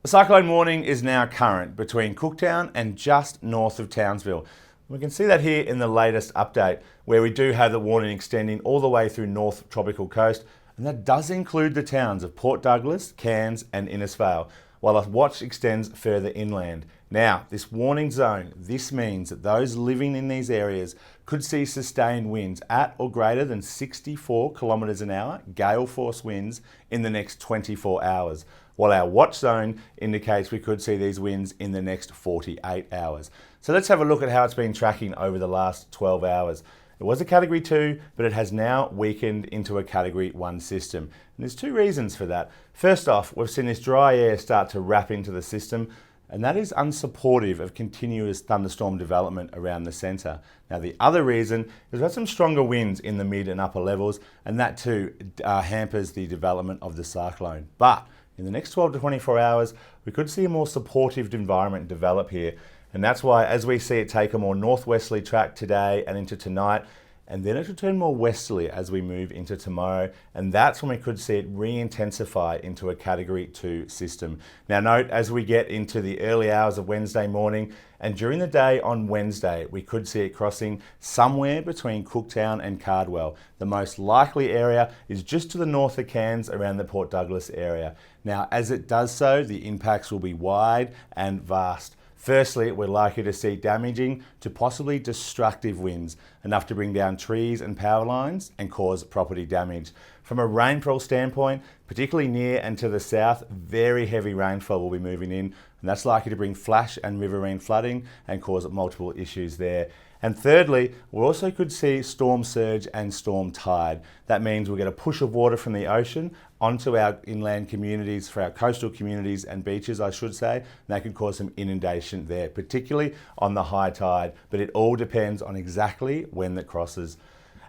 The cyclone warning is now current between Cooktown and just north of Townsville. We can see that here in the latest update, where we do have the warning extending all the way through North Tropical Coast, and that does include the towns of Port Douglas, Cairns and Innisfail, while the watch extends further inland. Now, this warning zone, this means that those living in these areas could see sustained winds at or greater than 64 kilometres an hour, gale force winds, in the next 24 hours, while our watch zone indicates we could see these winds in the next 48 hours. So let's have a look at how it's been tracking over the last 12 hours. It was a Category 2, but it has now weakened into a Category 1 system. And there's two reasons for that. First off, we've seen this dry air start to wrap into the system, and that is unsupportive of continuous thunderstorm development around the centre. Now, the other reason is we've had some stronger winds in the mid and upper levels, and that too hampers the development of the cyclone. But in the next 12 to 24 hours, we could see a more supportive environment develop here. And that's why, as we see it take a more northwesterly track today and into tonight, and then it will turn more westerly as we move into tomorrow, and that's when we could see it re-intensify into a Category 2 system. Now note, as we get into the early hours of Wednesday morning, and during the day on Wednesday, we could see it crossing somewhere between Cooktown and Cardwell. The most likely area is just to the north of Cairns, around the Port Douglas area. Now, as it does so, the impacts will be wide and vast. Firstly, we're likely to see damaging to possibly destructive winds, enough to bring down trees and power lines and cause property damage. From a rainfall standpoint, particularly near and to the south, very heavy rainfall will be moving in, and that's likely to bring flash and riverine flooding and cause multiple issues there. And thirdly, we also could see storm surge and storm tide. That means we'll get a push of water from the ocean onto our inland communities, for our coastal communities and beaches, I should say, and that could cause some inundation there, particularly on the high tide, but it all depends on exactly when that crosses.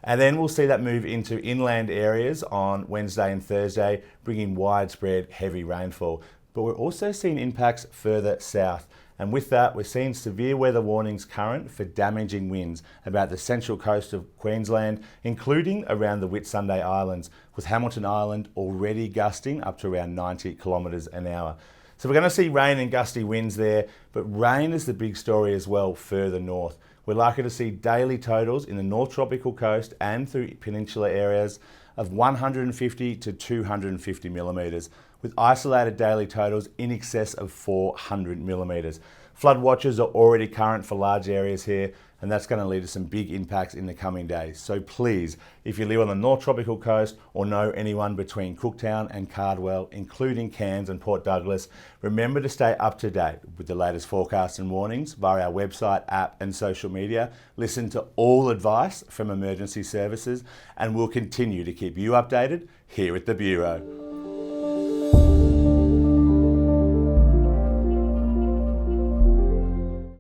And then we'll see that move into inland areas on Wednesday and Thursday, bringing widespread heavy rainfall. But we're also seeing impacts further south. And with that, we're seeing severe weather warnings current for damaging winds about the central coast of Queensland, including around the Whitsunday Islands, with Hamilton Island already gusting up to around 90 kilometres an hour. So we're going to see rain and gusty winds there, but rain is the big story as well further north. We're likely to see daily totals in the North Tropical Coast and through peninsular areas of 150 to 250 millimetres, with isolated daily totals in excess of 400 millimetres. Flood watches are already current for large areas here, and that's going to lead to some big impacts in the coming days. So please, if you live on the North Tropical Coast or know anyone between Cooktown and Cardwell, including Cairns and Port Douglas, remember to stay up to date with the latest forecasts and warnings via our website, app and social media. Listen to all advice from emergency services, and we'll continue to keep you updated here at the Bureau.